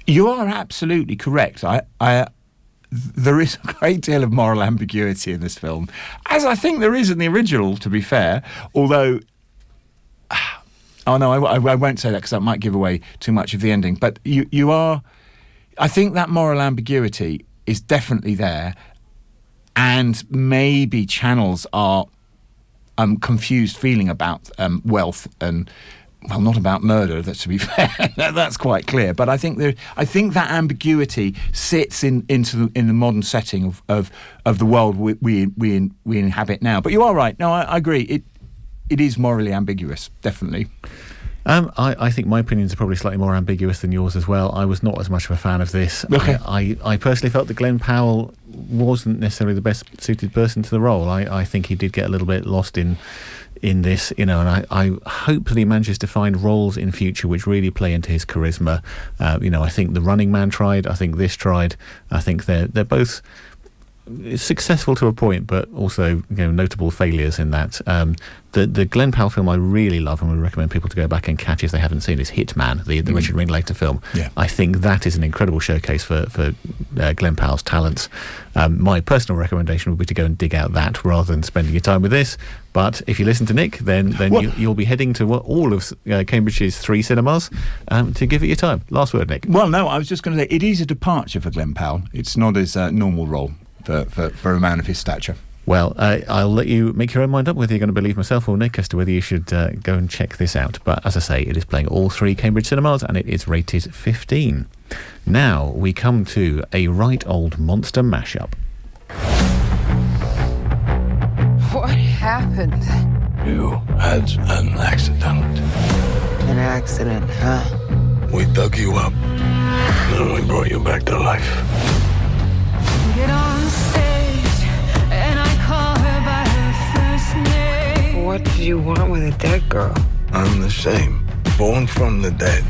You are absolutely correct. There is a great deal of moral ambiguity in this film, as I think there is in the original, to be fair, although I won't say that because that might give away too much of the ending, but I think that moral ambiguity is definitely there, and maybe channels our confused feeling about wealth and, well, not about murder. That's, to be fair, that's quite clear. But I think that ambiguity sits in the modern setting of the world we inhabit now. But you are right. No, I agree. It is morally ambiguous, definitely. I think my opinions are probably slightly more ambiguous than yours as well. I was not as much of a fan of this. Okay. I personally felt that Glenn Powell wasn't necessarily the best suited person to the role. I think he did get a little bit lost in this, and I hope that he manages to find roles in future which really play into his charisma. I think The Running Man tried. I think this tried. I think they're both successful to a point, but also notable failures in that. The Glenn Powell film I really love and would recommend people to go back and catch if they haven't seen is Hitman, the Richard Linklater film. Yeah. I think that is an incredible showcase for Glenn Powell's talents. My personal recommendation would be to go and dig out that rather than spending your time with this. But if you listen to Nick, then you'll be heading to all of Cambridge's 3 cinemas to give it your time. Last word, Nick. Well, no, I was just going to say it is a departure for Glenn Powell. It's not his normal role for a man of his stature. Well, I'll let you make your own mind up whether you're going to believe myself or Nick as to whether you should go and check this out. But as I say, it is playing all 3 Cambridge cinemas and it is rated 15. Now we come to a right old monster mashup. What happened? You had an accident. An accident, huh? We dug you up, and we brought you back to life. Get on stage, and I call her by her first name. What did you want with a dead girl? I'm the same. Born from the dead.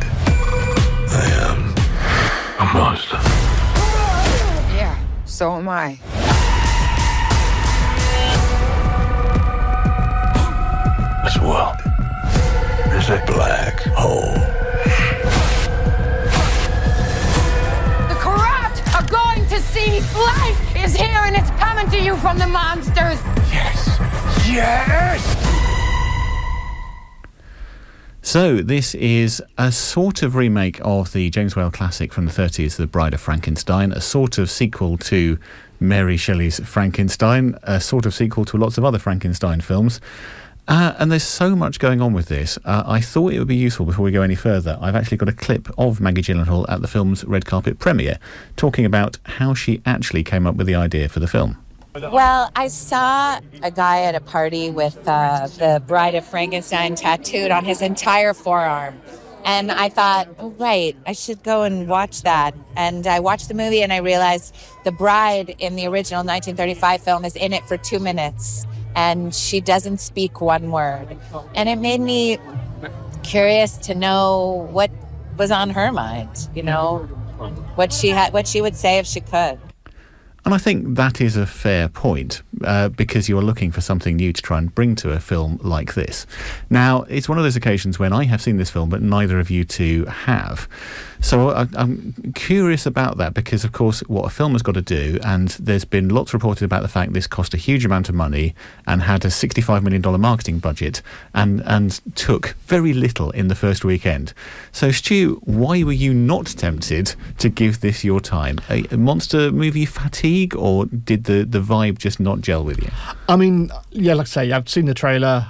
I am a monster. Yeah, so am I. This world is a black hole. The corrupt are going to see life is here and it's coming to you from the monsters. Yes. Yes! So this is a sort of remake of the James Whale classic from the 30s, The Bride of Frankenstein, a sort of sequel to Mary Shelley's Frankenstein, a sort of sequel to lots of other Frankenstein films. And there's so much going on with this. I thought it would be useful before we go any further. I've actually got a clip of Maggie Gyllenhaal at the film's red carpet premiere talking about how she actually came up with the idea for the film. Well, I saw a guy at a party with the Bride of Frankenstein tattooed on his entire forearm. And I thought, oh, right, I should go and watch that. And I watched the movie and I realized the bride in the original 1935 film is in it for 2 minutes. And she doesn't speak one word. And it made me curious to know what was on her mind, what she would say if she could. And I think that is a fair point, because you're looking for something new to try and bring to a film like this. Now, it's one of those occasions when I have seen this film, but neither of you two have. So I'm curious about that because, of course, what a film has got to do, and there's been lots reported about the fact this cost a huge amount of money and had a $65 million marketing budget and took very little in the first weekend. So, Stu, why were you not tempted to give this your time? A monster movie fatigue, or did the vibe just not gel with you? I mean, yeah, like I say, I've seen the trailer.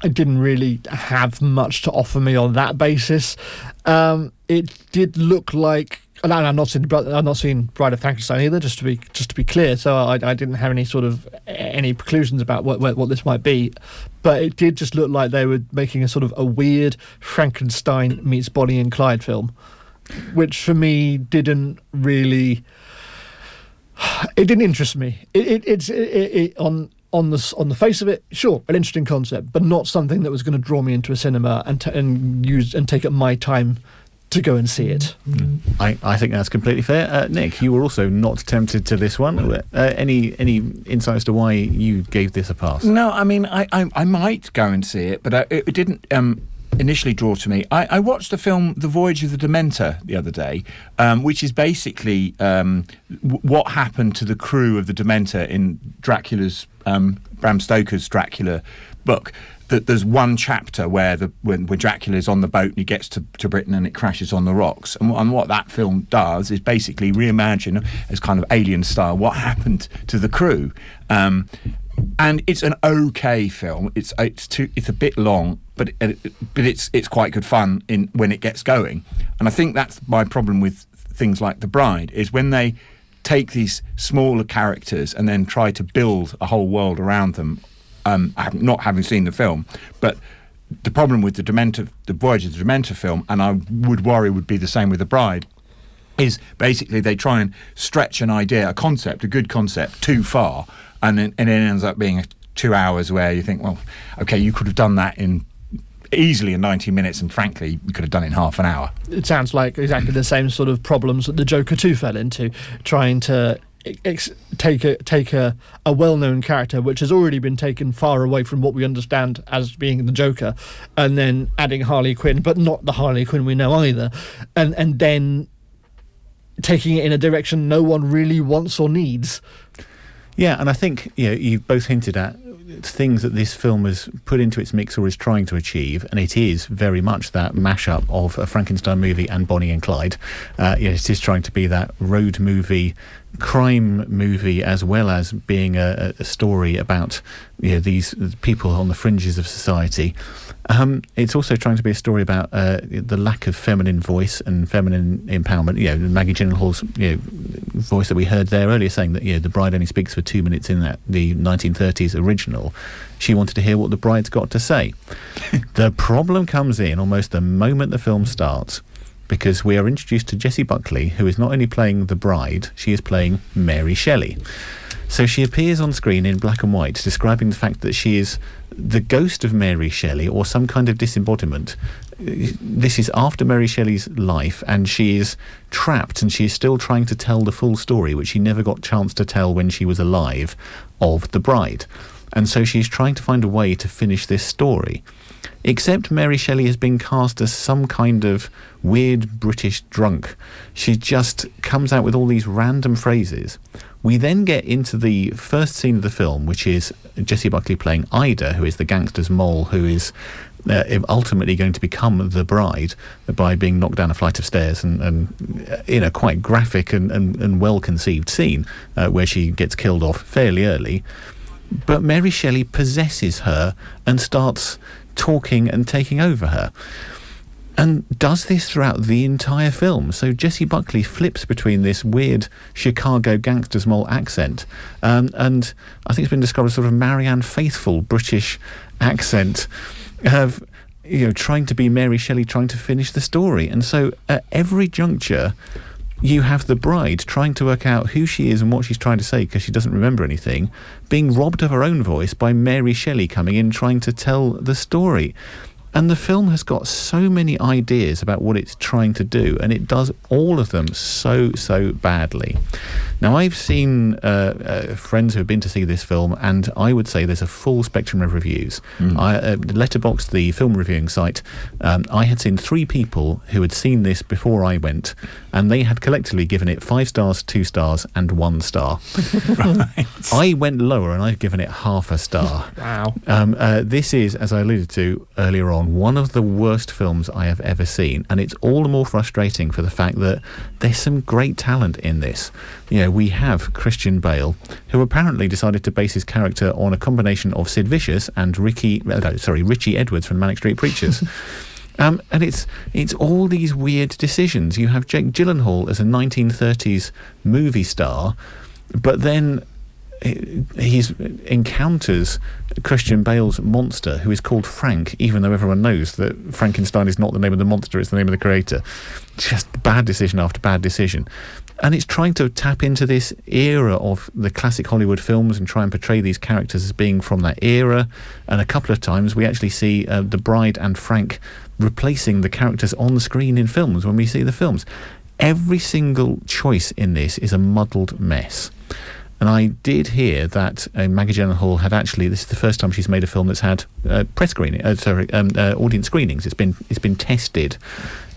It didn't really have much to offer me on that basis. It did look like, and I've not seen Bride of Frankenstein either, just to be clear. So I didn't have any sort of any preclusions about what this might be, but it did just look like they were making a sort of a weird Frankenstein meets Bonnie and Clyde film, which for me didn't really. It didn't interest me. On the face of it, sure, an interesting concept, but not something that was going to draw me into a cinema and take up my time to go and see it. I think that's completely fair. Nick, you were also not tempted to this one. Any insight as to why you gave this a pass? No, I mean, I might go and see it, but it didn't initially draw to me. I watched the film The Voyage of the Dementor the other day, which is basically what happened to the crew of the Dementor in Dracula's Bram Stoker's Dracula book. That there's one chapter where when Dracula's on the boat and he gets to Britain and it crashes on the rocks, and what that film does is basically reimagine as kind of Alien style what happened to the crew. And it's an okay film. It's a bit long, but it's quite good fun when it gets going. And I think that's my problem with things like The Bride, is when they take these smaller characters and then try to build a whole world around them. Not having seen the film, but the problem with the Voyage of the Dementor film, and I would worry would be the same with The Bride, is basically they try and stretch an idea, a good concept, too far, and it ends up being 2 hours where you think, well, okay, you could have done that easily in 90 minutes, and frankly, we could have done it in half an hour. It sounds like exactly the same sort of problems that the Joker 2 fell into, trying to take a well-known character which has already been taken far away from what we understand as being the Joker, and then adding Harley Quinn, but not the Harley Quinn we know either, and then taking it in a direction no one really wants or needs. Yeah, and I think you've both hinted at things that this film has put into its mix or is trying to achieve, and it is very much that mashup of a Frankenstein movie and Bonnie and Clyde. It is trying to be that road movie, crime movie, as well as being a story about these people on the fringes of society. It's also trying to be a story about the lack of feminine voice and feminine empowerment. Maggie Gyllenhaal's voice that we heard there earlier saying that the bride only speaks for 2 minutes in the 1930s original. She wanted to hear what the bride's got to say. The problem comes in almost the moment the film starts, because we are introduced to Jessie Buckley, who is not only playing the bride, she is playing Mary Shelley. So she appears on screen in black and white, describing the fact that she is the ghost of Mary Shelley, or some kind of disembodiment. This is after Mary Shelley's life, and she is trapped, and she is still trying to tell the full story, which she never got a chance to tell when she was alive, of the bride. And so she's trying to find a way to finish this story. Except Mary Shelley has been cast as some kind of weird British drunk. She just comes out with all these random phrases. We then get into the first scene of the film, which is Jessie Buckley playing Ida, who is the gangster's mole, who is ultimately going to become the bride by being knocked down a flight of stairs, and in a quite graphic and well-conceived scene where she gets killed off fairly early. But Mary Shelley possesses her and starts talking and taking over her, and does this throughout the entire film. So Jessie Buckley flips between this weird Chicago gangster's mole accent and I think it's been described as sort of Marianne Faithfull British accent of trying to be Mary Shelley, trying to finish the story. And so at every juncture you have the bride trying to work out who she is and what she's trying to say, because she doesn't remember anything, being robbed of her own voice by Mary Shelley coming in trying to tell the story. And the film has got so many ideas about what it's trying to do, and it does all of them so badly. Now, I've seen friends who have been to see this film, and I would say there's a full spectrum of reviews. Letterboxd, the film reviewing site, I had seen 3 people who had seen this before I went, and they had collectively given it 5 stars, 2 stars, and 1 star. Right. I went lower, and I've given it half a star. Wow. This is, as I alluded to earlier on, one of the worst films I have ever seen, and it's all the more frustrating for the fact that there's some great talent in this. We have Christian Bale, who apparently decided to base his character on a combination of Sid Vicious and Richie Edwards from Manic Street Preachers. And it's all these weird decisions. You have Jake Gyllenhaal as a 1930s movie star, but then he encounters Christian Bale's monster, who is called Frank, even though everyone knows that Frankenstein is not the name of the monster, it's the name of the creator. Just bad decision after bad decision. And it's trying to tap into this era of the classic Hollywood films and try and portray these characters as being from that era. And a couple of times we actually see the bride and Frank replacing the characters on the screen in films when we see the films. Every single choice in this is a muddled mess. And I did hear that Maggie Gyllenhaal had actually, this is the first time she's made a film that's had audience screenings. It's been tested,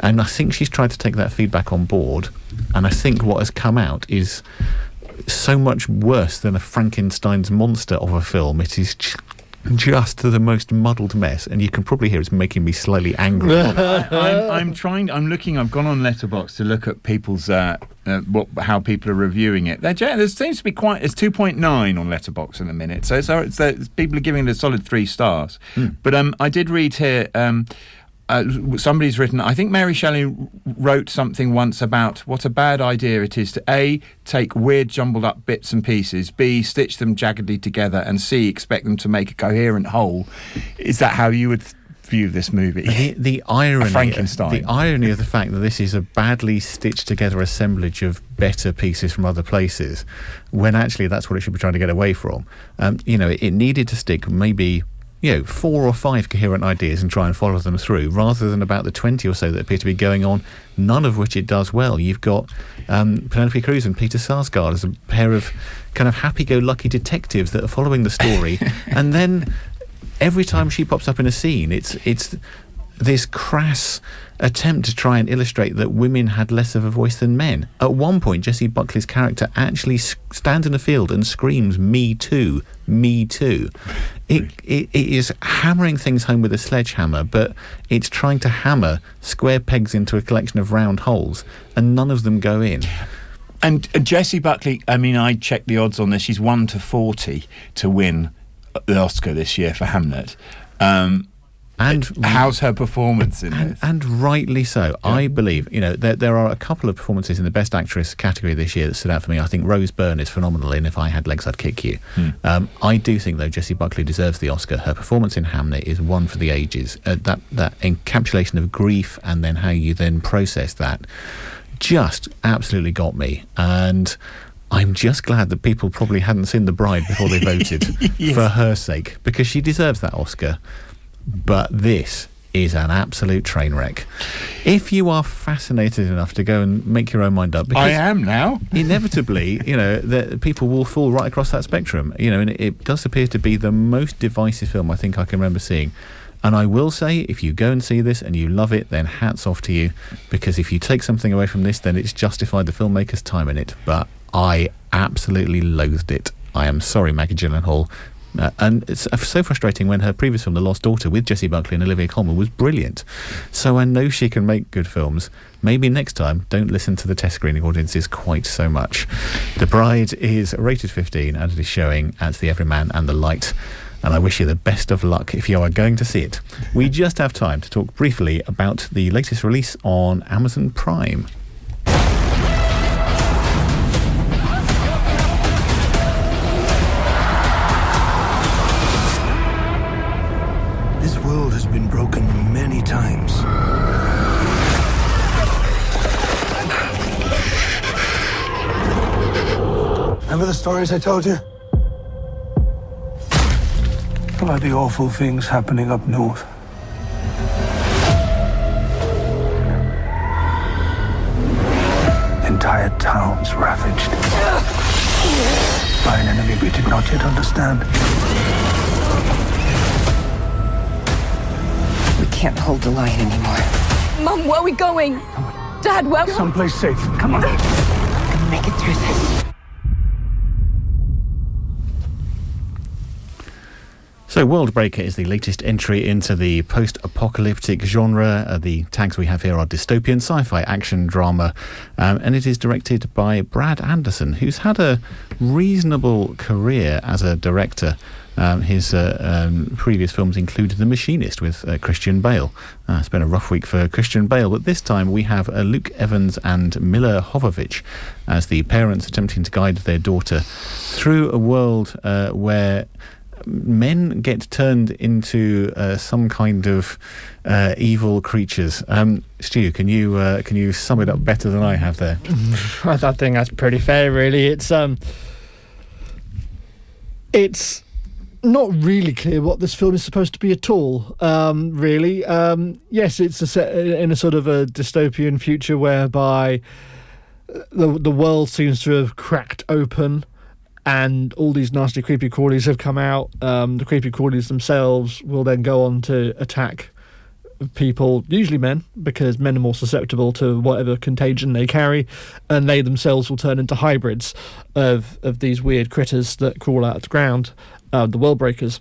and I think she's tried to take that feedback on board. And I think what has come out is so much worse than a Frankenstein's monster of a film. It is just the most muddled mess, and you can probably hear it's making me slightly angry. I've gone on Letterboxd to look at people's how people are reviewing it. There seems to be it's 2.9 on Letterboxd in a minute, so it's people are giving it a solid 3 stars. But I did read here somebody's written, I think Mary Shelley wrote something once about what a bad idea it is to A, take weird jumbled up bits and pieces, B, stitch them jaggedly together, and C, expect them to make a coherent whole. Is that how you would view this movie? The irony, Frankenstein. The irony of the fact that this is a badly stitched together assemblage of better pieces from other places, when actually that's what it should be trying to get away from. It needed to stick maybe 4 or 5 coherent ideas and try and follow them through, rather than about the 20 or so that appear to be going on, none of which it does well. You've got Penelope Cruz and Peter Sarsgaard as a pair of kind of happy-go-lucky detectives that are following the story, and then every time she pops up in a scene, it's this crass attempt to try and illustrate that women had less of a voice than men. At one point, Jessie Buckley's character actually stands in a field and screams, "Me too, me too." It is hammering things home with a sledgehammer, but it's trying to hammer square pegs into a collection of round holes, and none of them go in. And Jessie Buckley, I mean, I checked the odds on this. She's 1-40 to win the Oscar this year for Hamlet. And how's her performance in this? And rightly so. Yeah. I believe, there are a couple of performances in the Best Actress category this year that stood out for me. I think Rose Byrne is phenomenal in If I Had Legs, I'd Kick You. I do think, though, Jessie Buckley deserves the Oscar. Her performance in Hamlet is one for the ages. That encapsulation of grief and then how you then process that just absolutely got me. And I'm just glad that people probably hadn't seen The Bride before they voted for her sake, because she deserves that Oscar. But this is an absolute train wreck. If you are fascinated enough to go and make your own mind up, because I am now. Inevitably, that people will fall right across that spectrum. And it does appear to be the most divisive film I think I can remember seeing. And I will say, if you go and see this and you love it, then hats off to you, because if you take something away from this, then it's justified the filmmaker's time in it. But I absolutely loathed it. I am sorry, Maggie Gyllenhaal. And it's so frustrating when her previous film, The Lost Daughter, with Jessie Buckley and Olivia Colman, was brilliant. So I know she can make good films. Maybe next time, don't listen to the test screening audiences quite so much. The Bride is rated 15 and it is showing at the Everyman and the Light. And I wish you the best of luck if you are going to see it. We just have time to talk briefly about the latest release on Amazon Prime. This world has been broken many times. Remember the stories I told you? About the awful things happening up north. Entire towns ravaged by an enemy we did not yet understand. We can't hold the line anymore. Mum, where are we going? Dad, where? Someplace safe. Come on. We're gonna make it through this. So Worldbreaker is the latest entry into the post-apocalyptic genre. The tags we have here are dystopian, sci-fi, action, drama, and it is directed by Brad Anderson, who's had a reasonable career as a director. His previous films included The Machinist with Christian Bale. It's been a rough week for Christian Bale, but this time we have Luke Evans and Milla Jovovich as the parents attempting to guide their daughter through a world where men get turned into some kind of evil creatures. Stu, can you sum it up better than I have there? I think that's pretty fair, really. It's not really clear what this film is supposed to be at all, really. Yes, it's set in a sort of a dystopian future whereby the world seems to have cracked open and all these nasty creepy crawlies have come out. The creepy crawlies themselves will then go on to attack people, usually men, because men are more susceptible to whatever contagion they carry, and they themselves will turn into hybrids of these weird critters that crawl out of the ground, the world breakers.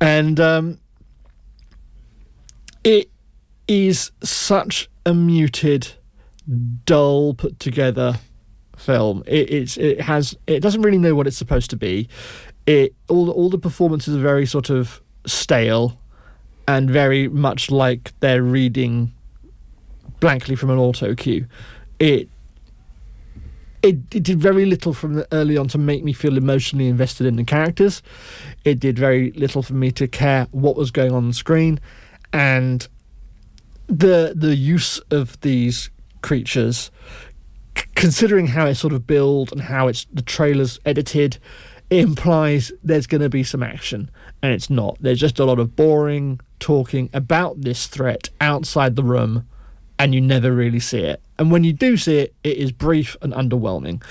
And it is such a muted, dull, put together film. It doesn't really know what it's supposed to be. All the performances are very sort of stale and very much like they're reading blankly from an auto cue. It did very little from early on to make me feel emotionally invested in the characters. It did very little for me to care what was going on the screen, and the use of these creatures, considering how it's sort of billed and how the trailer's edited, it implies there's going to be some action, and it's not. There's just a lot of boring talking about this threat outside the room, and you never really see it. And when you do see it, it is brief and underwhelming.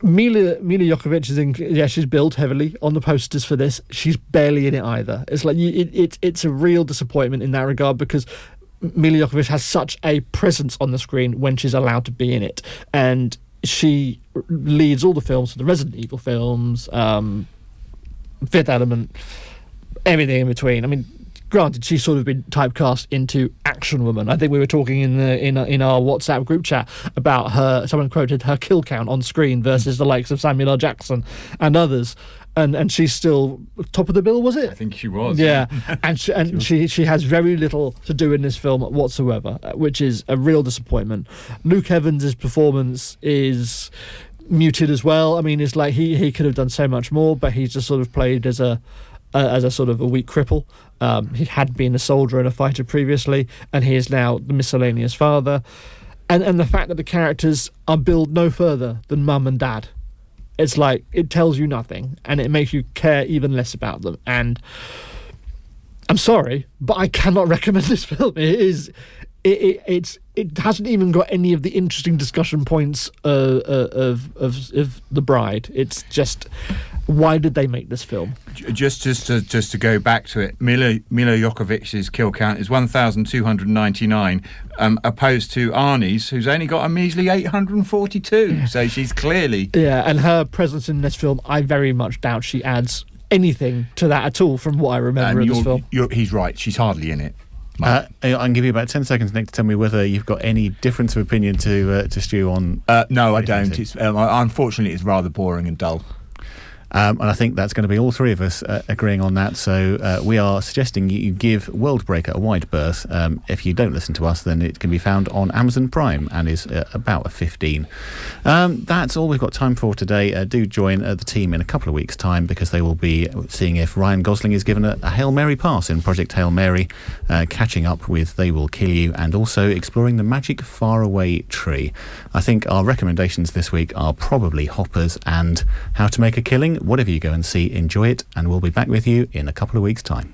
Mila Jovovich is in. Yeah, she's billed heavily on the posters for this. She's barely in it either. It's like it's a real disappointment in that regard, because Mila Jovovich has such a presence on the screen when she's allowed to be in it, and she leads all the films for the Resident Evil films, Fifth Element, everything in between. I mean, granted, she's sort of been typecast into action woman. I think we were talking in our WhatsApp group chat about her. Someone quoted her kill count on screen versus the likes of Samuel L. Jackson and others. And she's still top of the bill, was it? I think she was. Yeah, and she has very little to do in this film whatsoever, which is a real disappointment. Luke Evans' performance is muted as well. I mean, it's like he could have done so much more, but he's just sort of played as a sort of a weak cripple. He had been a soldier and a fighter previously, and he is now the miscellaneous father. And the fact that the characters are billed no further than mum and dad, it's like, it tells you nothing, and it makes you care even less about them. And I'm sorry, but I cannot recommend this film. It hasn't even got any of the interesting discussion points of The Bride. It's just, why did they make this film? Just to go back to it, Mila Jovovich's kill count is 1,299, opposed to Arnie's, who's only got a measly 842. Yeah. So she's clearly... Yeah, and her presence in this film, I very much doubt she adds anything to that at all from what I remember of this film. He's right, she's hardly in it. I can give you about 10 seconds, Nick, to tell me whether you've got any difference of opinion to Stu on... no, I don't. Unfortunately, it's rather boring and dull. And I think that's going to be all three of us agreeing on that. So we are suggesting you give Worldbreaker a wide berth. If you don't listen to us, then it can be found on Amazon Prime and is about a 15. That's all we've got time for today. Do join the team in a couple of weeks' time, because they will be seeing if Ryan Gosling is given a Hail Mary pass in Project Hail Mary, catching up with They Will Kill You, and also exploring the magic faraway tree. I think our recommendations this week are probably Hoppers and How to Make a Killing. Whatever you go and see, enjoy it, and we'll be back with you in a couple of weeks' time.